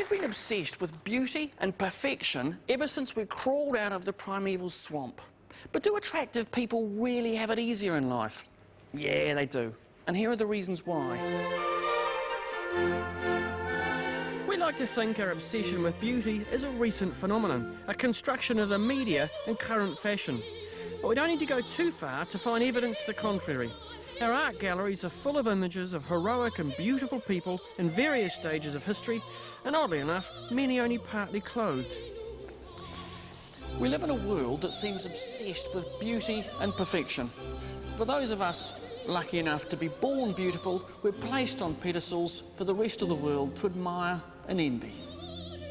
We've been obsessed with beauty and perfection ever since we crawled out of the primeval swamp. But do attractive people really have it easier in life? Yeah, they do. And here are the reasons why. We like to think our obsession with beauty is a recent phenomenon, a construction of the media and current fashion. But we don't need to go too far to find evidence to the contrary. Our art galleries are full of images of heroic and beautiful people in various stages of history, and oddly enough, many only partly clothed. We live in a world that seems obsessed with beauty and perfection. For those of us lucky enough to be born beautiful, we're placed on pedestals for the rest of the world to admire and envy.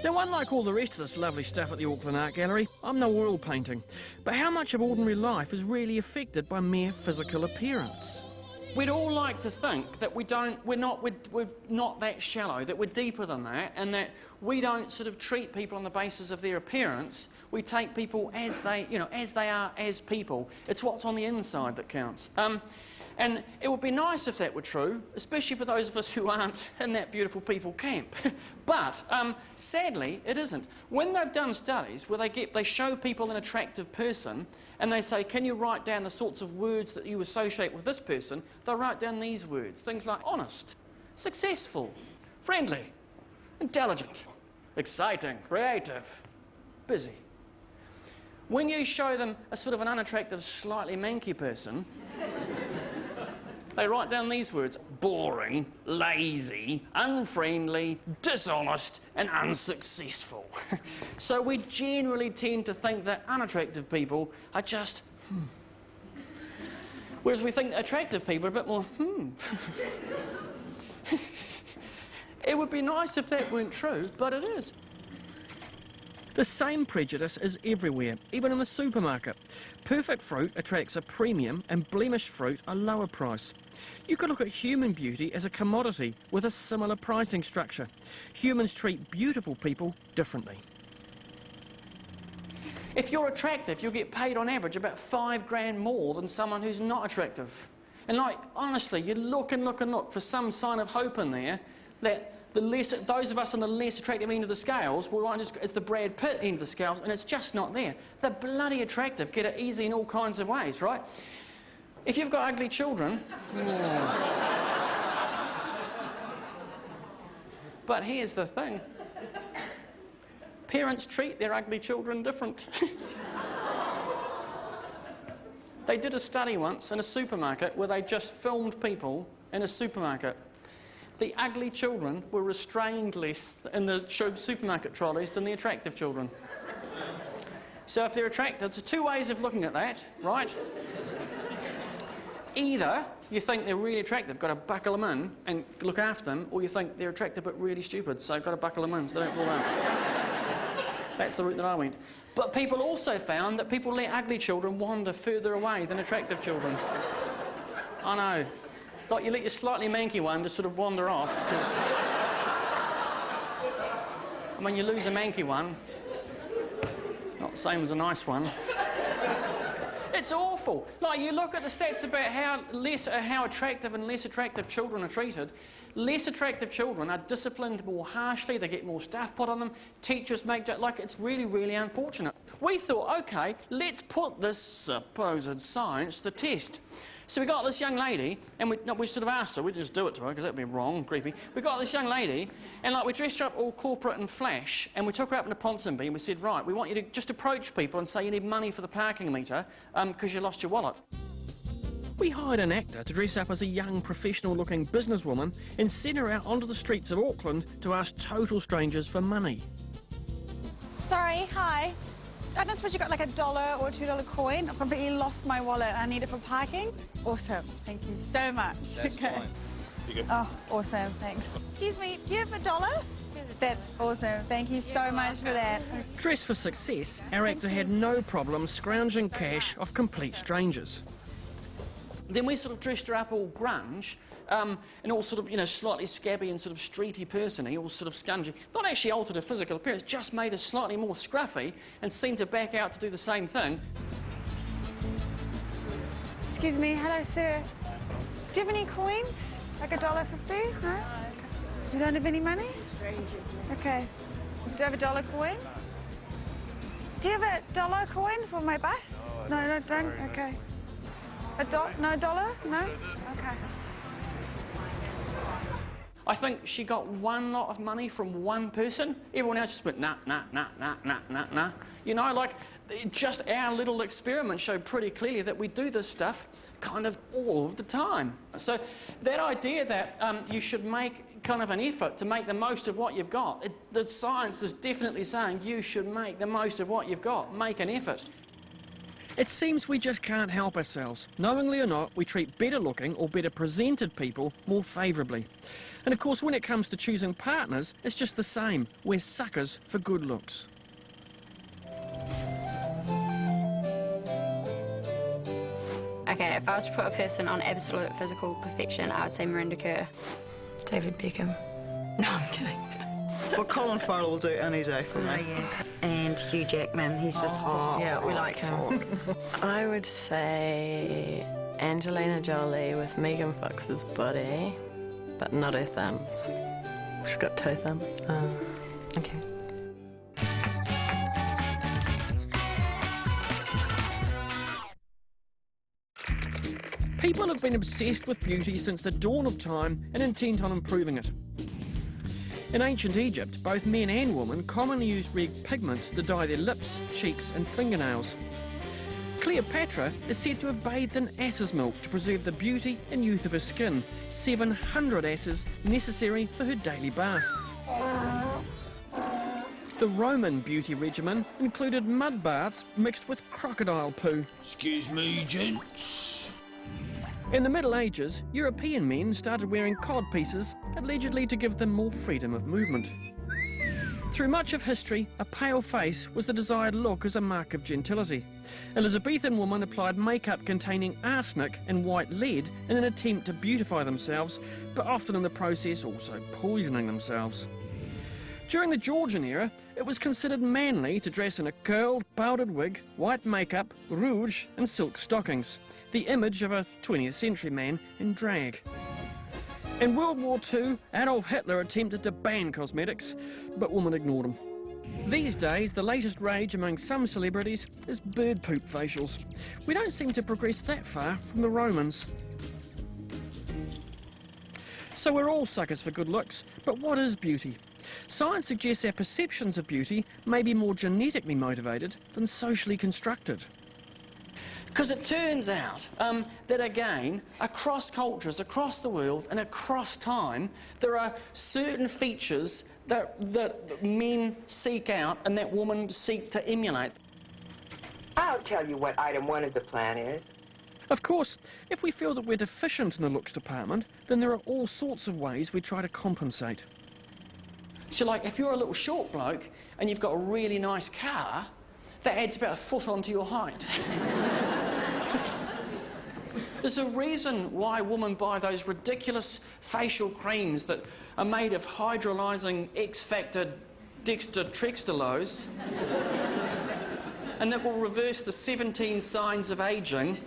Now, unlike all the rest of this lovely stuff at the Auckland Art Gallery, I'm no oil painting. But how much of ordinary life is really affected by mere physical appearance? We'd all like to think that we're not that shallow, that we're deeper than that, and that we don't sort of treat people on the basis of their appearance. We take people as they, as they are as people. It's what's on the inside that counts. And it would be nice if that were true, especially for those of us who aren't in that beautiful people camp. But sadly, it isn't. When they've done studies where they show people an attractive person and they say, can you write down the sorts of words that you associate with this person, they'll write down these words, things like honest, successful, friendly, intelligent, exciting, creative, busy. When you show them a sort of an unattractive, slightly manky person, they write down these words: boring, lazy, unfriendly, dishonest and unsuccessful. So we generally tend to think that unattractive people are just whereas we think attractive people are a bit more It would be nice if that weren't true, but it is. The same prejudice is everywhere, even in the supermarket. Perfect fruit attracts a premium and blemished fruit a lower price. You could look at human beauty as a commodity with a similar pricing structure. Humans treat beautiful people differently. If you're attractive, you'll get paid on average about $5 grand more than someone who's not attractive. And honestly, you look and look and look for some sign of hope in there that those of us on the less attractive end of the scales will find it's the Brad Pitt end of the scales, and it's just not there. The bloody attractive get it easy in all kinds of ways, right? If you've got ugly children... But here's the thing. Parents treat their ugly children different. They did a study once in a supermarket where they just filmed people in a supermarket. The ugly children were restrained less in the supermarket trolleys than the attractive children. So if they're attractive, there's two ways of looking at that, right? Either you think they're really attractive, got to buckle them in and look after them, or you think they're attractive but really stupid, so got to buckle them in so they don't fall out. That's the route that I went. But people also found that people let ugly children wander further away than attractive children. I know. Like you let your slightly manky one just sort of wander off, because... I mean, you lose a manky one. Not the same as a nice one. It's awful. Like, you look at the stats about how attractive and less attractive children are treated. Less attractive children are disciplined more harshly, they get more stuff put on them, teachers make that, it's really, really unfortunate. We thought, OK, let's put this supposed science to the test. So we got this young lady, and we sort of asked her, we just do it to her, because that would be wrong and creepy. We got this young lady, and we dressed her up all corporate and flash, and we took her up into Ponsonby, and we said, right, we want you to just approach people and say you need money for the parking meter, because you lost your wallet. We hired an actor to dress up as a young, professional-looking businesswoman and send her out onto the streets of Auckland to ask total strangers for money. Sorry, hi. I don't suppose you got like $1 or a $2 coin? I've completely lost my wallet and I need it for parking. Awesome, thank you so much. That's fine. You good? Oh, awesome, thanks. Excuse me, do you have $1? That's awesome, thank you so much for that. Dressed for success, our actor had no problem scrounging cash off complete strangers. Then we sort of dressed her up all grunge, and all sort of, slightly scabby and sort of streety person-y, all sort of scungy. Not actually altered her physical appearance, just made her slightly more scruffy and sent her back out to do the same thing. Excuse me, hello, sir. Do you have any coins? Like $1.50? No? You don't have any money? Okay. Do you have a dollar coin? Do you have a dollar coin for my bus? No, don't. Okay. No dollar? No? Okay. I think she got one lot of money from one person. Everyone else just went, nah, nah, nah, nah, nah, nah, nah. You know, like, just our little experiment showed pretty clearly that we do this stuff kind of all of the time. So that idea that you should make kind of an effort to make the most of what you've got, the science is definitely saying you should make the most of what you've got, make an effort. It seems we just can't help ourselves. Knowingly or not, we treat better looking or better presented people more favourably. And of course, when it comes to choosing partners, it's just the same. We're suckers for good looks. Okay, if I was to put a person on absolute physical perfection, I would say Miranda Kerr. David Beckham. No, I'm kidding. Well, Colin Farrell will do it any day for me. Yeah. And Hugh Jackman, he's just hot. Yeah, we like him. I would say Angelina Jolie with Megan Fox's body, but not her thumbs. She's got 2 thumbs. Okay. People have been obsessed with beauty since the dawn of time and intent on improving it. In ancient Egypt, both men and women commonly used red pigment to dye their lips, cheeks and fingernails. Cleopatra is said to have bathed in ass's milk to preserve the beauty and youth of her skin, 700 asses necessary for her daily bath. The Roman beauty regimen included mud baths mixed with crocodile poo. Excuse me, gents. In the Middle Ages, European men started wearing codpieces, allegedly to give them more freedom of movement. Through much of history, a pale face was the desired look as a mark of gentility. Elizabethan women applied makeup containing arsenic and white lead in an attempt to beautify themselves, but often in the process also poisoning themselves. During the Georgian era, it was considered manly to dress in a curled, powdered wig, white makeup, rouge and silk stockings, the image of a 20th century man in drag. In World War II, Adolf Hitler attempted to ban cosmetics, but women ignored him. These days, the latest rage among some celebrities is bird poop facials. We don't seem to progress that far from the Romans. So we're all suckers for good looks, but what is beauty? Science suggests our perceptions of beauty may be more genetically motivated than socially constructed. Because it turns out that, again, across cultures, across the world and across time, there are certain features that men seek out and that women seek to emulate. I'll tell you what item 1 of the plan is. Of course, if we feel that we're deficient in the looks department, then there are all sorts of ways we try to compensate. So, like, if you're a little short bloke and you've got a really nice car, that adds about a foot onto your height. There's a reason why women buy those ridiculous facial creams that are made of hydrolyzing X-factor dextrextulose and that will reverse the 17 signs of ageing,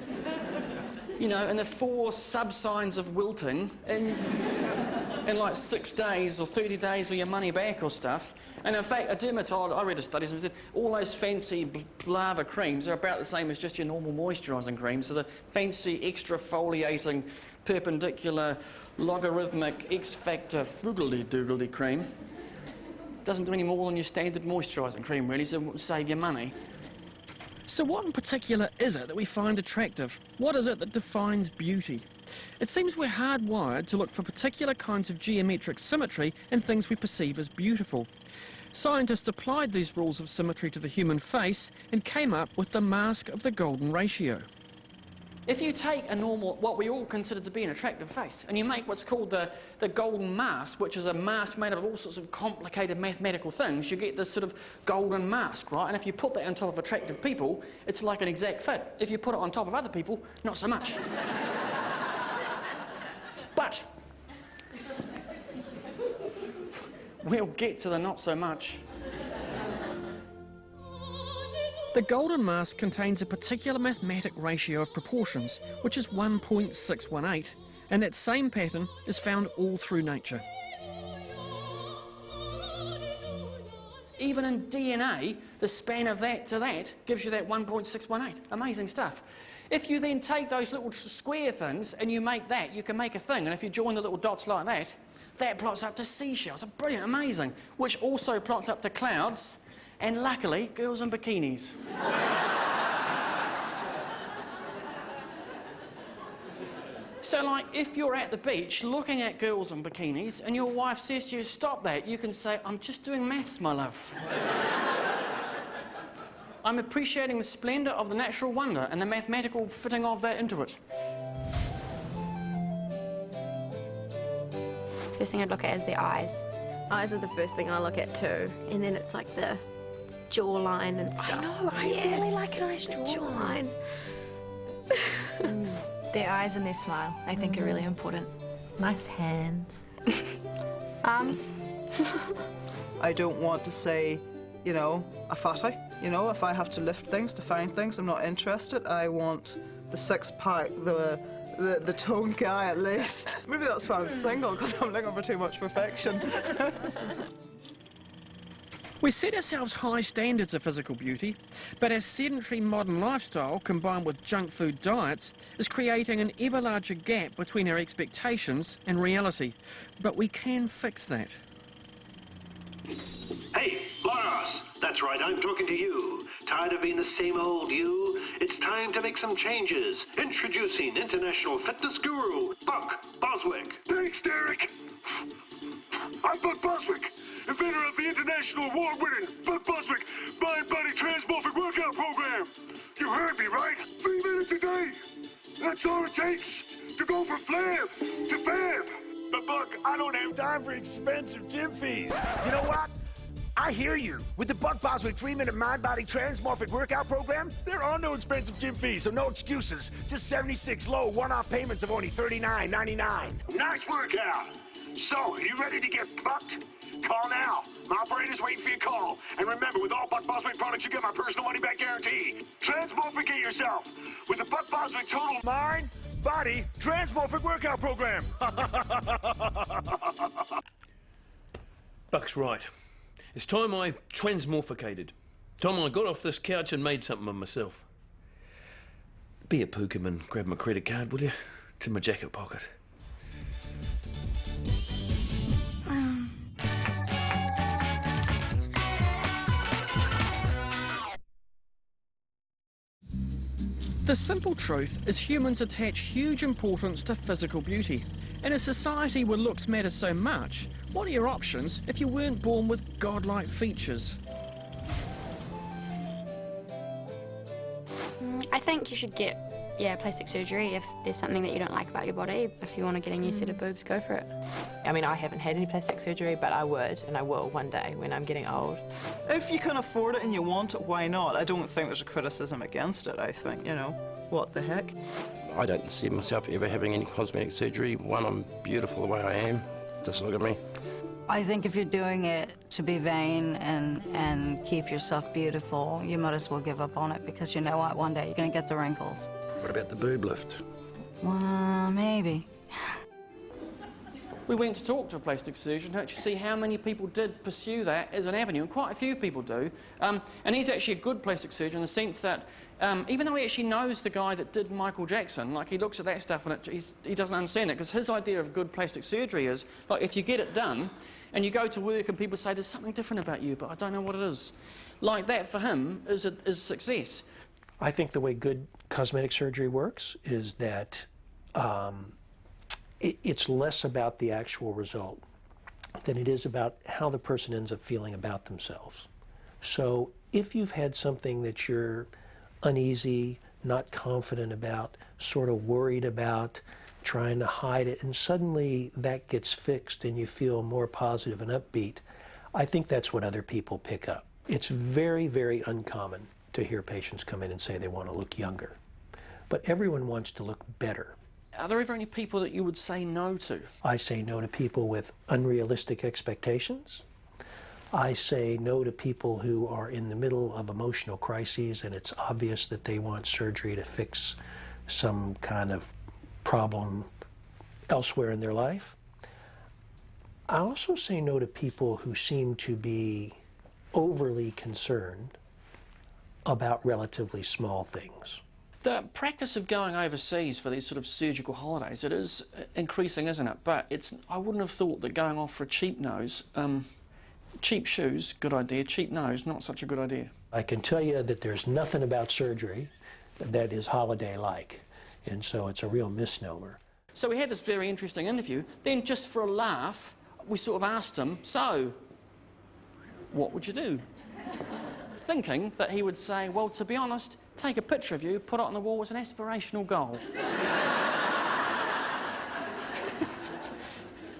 you know, and the 4 sub-signs of wilting in like 6 days or 30 days or your money back or stuff. And in fact, a dermatologist, I read a study and said all those fancy lava creams are about the same as just your normal moisturising cream. So the fancy exfoliating perpendicular logarithmic X-factor fuggledy-doogledy cream doesn't do any more than your standard moisturising cream really, so it will save your money. So what in particular is it that we find attractive? What is it that defines beauty? It seems we're hardwired to look for particular kinds of geometric symmetry in things we perceive as beautiful. Scientists applied these rules of symmetry to the human face and came up with the mask of the golden ratio. If you take a normal, what we all consider to be an attractive face, and you make what's called the golden mask, which is a mask made up of all sorts of complicated mathematical things, you get this sort of golden mask, right? And if you put that on top of attractive people, it's like an exact fit. If you put it on top of other people, not so much. But we'll get to the not so much. The golden mask contains a particular mathematic ratio of proportions, which is 1.618, and that same pattern is found all through nature. even in DNA, the span of that to that gives you that 1.618. Amazing stuff. If you then take those little square things and you make that, you can make a thing. And if you join the little dots like that, that plots up to seashells. Brilliant, amazing. Which also plots up to clouds, and luckily, girls in bikinis. So, like, if you're at the beach looking at girls in bikinis and your wife says to you, stop that, you can say, I'm just doing maths, my love. I'm appreciating the splendour of the natural wonder and the mathematical fitting of that into it. First thing I'd look at is the eyes. Eyes are the first thing I look at too, and then it's like the jawline and stuff. I know, I really like a nice jawline. Their eyes and their smile, I think, are really important. Nice hands. Arms. I don't want to say, you know, a fatty. You know, if I have to lift things to find things, I'm not interested. I want the six-pack, the toned guy at least. Maybe that's why I'm single, because I'm looking for too much perfection. We set ourselves high standards of physical beauty, but our sedentary modern lifestyle, combined with junk food diets, is creating an ever larger gap between our expectations and reality. But we can fix that. Hey, boss! That's right, I'm talking to you. Tired of being the same old you? It's time to make some changes. Introducing international fitness guru, Buck Boswick. Thanks, Derek. I'm Buck Boswick, inventor of the international award-winning Buck Boswick mind-body transmorphic workout program. You heard me, right? 3 minutes a day. That's all it takes to go from flab to fab. But Buck, I don't have time for expensive gym fees. You know what? I hear you. With the Buck Boswick 3-minute mind-body transmorphic workout program, there are no expensive gym fees, so no excuses. Just 76 low one-off payments of only $39.99. Nice workout. So, are you ready to get bucked? Call now. My operator's waiting for your call. And remember, with all Buck Boswick products, you get my personal money-back guarantee. Transmorphicate yourself with the Buck Boswick Total Mind, Body, Transmorphic Workout Program. Buck's right. It's time I transmorphicated. Time I got off this couch and made something of myself. Be a pookum and grab my credit card, will you? It's in my jacket pocket. The simple truth is humans attach huge importance to physical beauty. In a society where looks matter so much, what are your options if you weren't born with godlike features? I think you should get, plastic surgery if there's something that you don't like about your body. If you want to get a new set of boobs, go for it. I mean, I haven't had any plastic surgery, but I would, and I will one day when I'm getting old. If you can afford it and you want it, why not? I don't think there's a criticism against it, I think, you know. What the heck? I don't see myself ever having any cosmetic surgery. One, I'm beautiful the way I am. Just look at me. I think if you're doing it to be vain and keep yourself beautiful, you might as well give up on it, because you know what, one day you're going to get the wrinkles. What about the boob lift? Well, maybe. We went to talk to a plastic surgeon to actually see how many people did pursue that as an avenue, and quite a few people do. And he's actually a good plastic surgeon in the sense that even though he actually knows the guy that did Michael Jackson, like, he looks at that stuff and he doesn't understand it, because his idea of good plastic surgery is, like, if you get it done and you go to work and people say there's something different about you, but I don't know what it is. Like, that for him is success. I think the way good cosmetic surgery works is that it's less about the actual result than it is about how the person ends up feeling about themselves. So if you've had something that you're uneasy, not confident about, sort of worried about, trying to hide it, and suddenly that gets fixed and you feel more positive and upbeat, I think that's what other people pick up. It's very, very uncommon to hear patients come in and say they want to look younger. But everyone wants to look better. Are there ever any people that you would say no to? I say no to people with unrealistic expectations. I say no to people who are in the middle of emotional crises and it's obvious that they want surgery to fix some kind of problem elsewhere in their life. I also say no to people who seem to be overly concerned about relatively small things. The practice of going overseas for these sort of surgical holidays, it is increasing, isn't it? But I wouldn't have thought that going off for a cheap nose, cheap shoes, good idea, cheap nose, not such a good idea. I can tell you that there's nothing about surgery that is holiday-like, and so it's a real misnomer. So we had this very interesting interview. Then, just for a laugh, we sort of asked him, so, what would you do? Thinking that he would say, well, to be honest, take a picture of you, put it on the wall as an aspirational goal.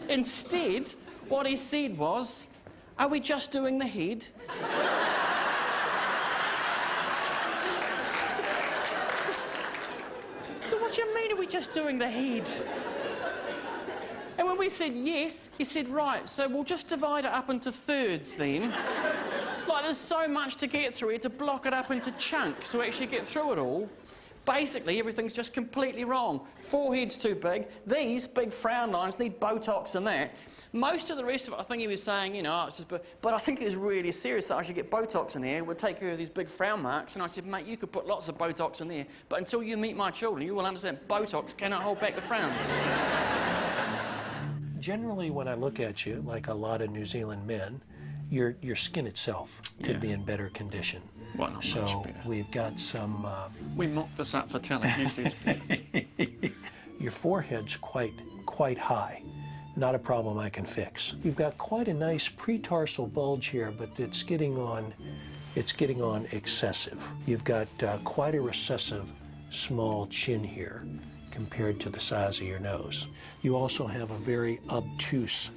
Instead, what he said was, are we just doing the head? So what do you mean, are we just doing the head? And when we said yes, he said, right, so we'll just divide it up into thirds then. Like, there's so much to get through here to block it up into chunks to actually get through it all. Basically, everything's just completely wrong. Forehead's too big. These big frown lines need Botox and that. Most of the rest of it, I think he was saying, you know, it's just, but I think it was really serious that I should get Botox in here. It would take care of these big frown marks. And I said, mate, you could put lots of Botox in there, but until you meet my children, you will understand Botox cannot hold back the frowns. Generally, when I look at you, like a lot of New Zealand men, your skin itself could be in better condition. Well, not so much better. We've got some... we mocked this up for telly. Your forehead's quite high. Not a problem I can fix. You've got quite a nice pretarsal bulge here, but it's getting on excessive. You've got quite a recessive small chin here compared to the size of your nose. You also have a very obtuse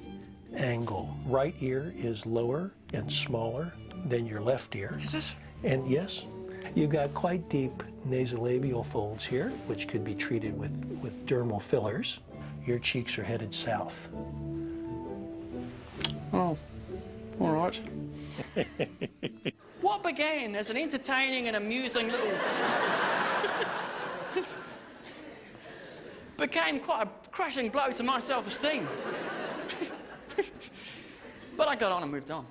angle. Right ear is lower and smaller than your left ear. Is it? And yes, you've got quite deep nasolabial folds here, which could be treated with dermal fillers. Your cheeks are headed south. Oh, all right. What began as an entertaining and amusing little... became quite a crushing blow to my self-esteem. But I got on and moved on.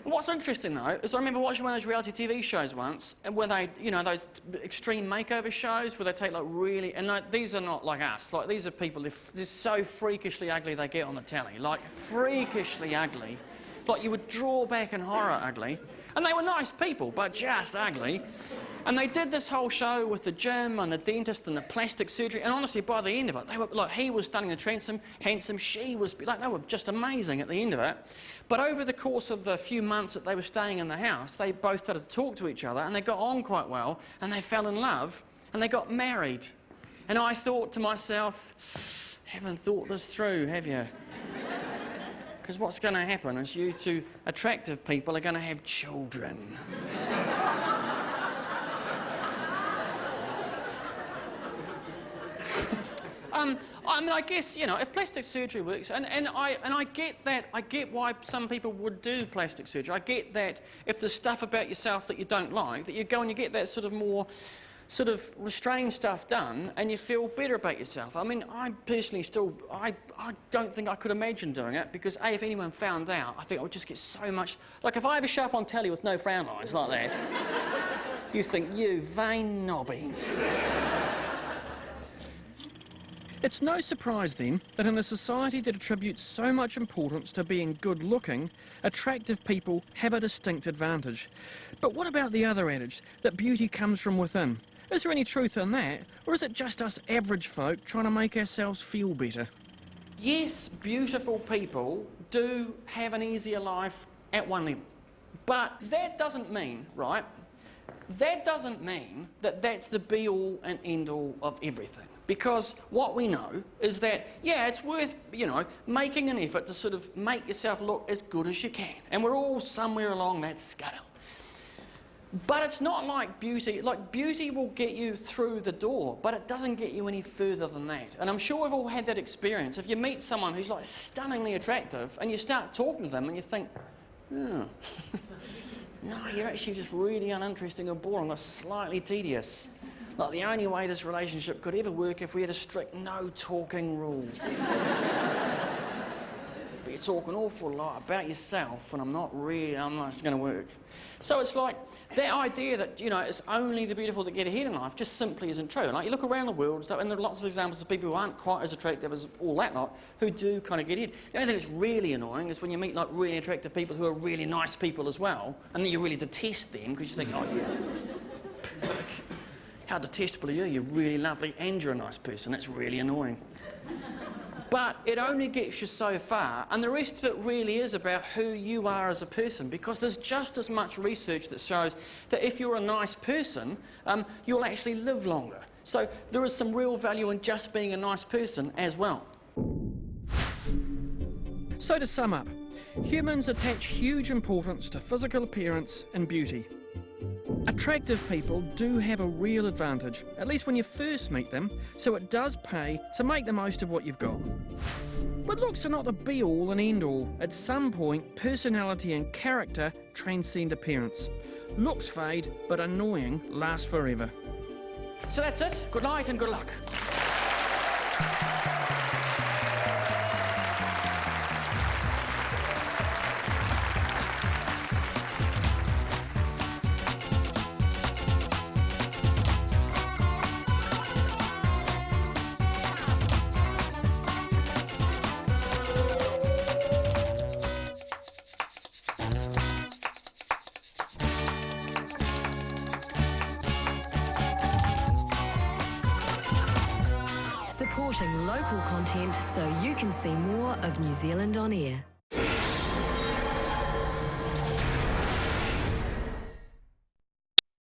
What's interesting, though, is I remember watching one of those reality TV shows once, and where they, you know, those extreme makeover shows where they take, like, really... And, like, these are not like us. Like, these are people, they're so freakishly ugly they get on the telly. Like, freakishly ugly. Like, you would draw back in horror ugly. And they were nice people, but just ugly. And they did this whole show with the gym and the dentist and the plastic surgery. And honestly, by the end of it, they were like, he was stunning and handsome, she was like, they were just amazing at the end of it. But over the course of the few months that they were staying in the house, they both started to talk to each other, and they got on quite well, and they fell in love, and they got married. And I thought to myself, haven't thought this through, have you? Because what's going to happen is you two attractive people are going to have children. I mean, I guess, you know, if plastic surgery works, and I get that, I get why some people would do plastic surgery. I get that if there's stuff about yourself that you don't like, that you go and you get that sort of more sort of restrained stuff done and you feel better about yourself. I mean, I personally still, I don't think I could imagine doing it because, A, if anyone found out, I think I would just get so much... Like, if I ever show up on telly with no frown lines like that, you think, you vain knobby. It's no surprise, then, that in a society that attributes so much importance to being good-looking, attractive people have a distinct advantage. But what about the other adage, that beauty comes from within? Is there any truth in that, or is it just us average folk trying to make ourselves feel better? Yes, beautiful people do have an easier life at one level. But that doesn't mean, right, that doesn't mean that that's the be-all and end-all of everything. Because what we know is that, yeah, it's worth, you know, making an effort to sort of make yourself look as good as you can. And we're all somewhere along that scale. But it's not like beauty. Like, beauty will get you through the door, but it doesn't get you any further than that. And I'm sure we've all had that experience. If you meet someone who's, like, stunningly attractive, and you start talking to them, and you think, oh, no, you're actually just really uninteresting or boring or slightly tedious. Like, the only way this relationship could ever work if we had a strict no-talking rule. But you talk an awful lot about yourself, and I'm not it's going to work. So it's like that idea that, you know, it's only the beautiful that get ahead in life just simply isn't true. Like, you look around the world and stuff, and there are lots of examples of people who aren't quite as attractive as all that lot, who do kind of get ahead. The only thing that's really annoying is when you meet, like, really attractive people who are really nice people as well, and then you really detest them because you think, oh, yeah, how detestable are you? You're really lovely and you're a nice person. That's really annoying. But it only gets you so far, and the rest of it really is about who you are as a person, because there's just as much research that shows that if you're a nice person, you'll actually live longer. So there is some real value in just being a nice person as well. So to sum up, humans attach huge importance to physical appearance and beauty. Attractive people do have a real advantage, at least when you first meet them, so it does pay to make the most of what you've got. But looks are not the be-all and end-all. At some point, personality and character transcend appearance. Looks fade, but annoying lasts forever. So that's it. Good night and good luck. Supporting local content so you can see more of New Zealand on air.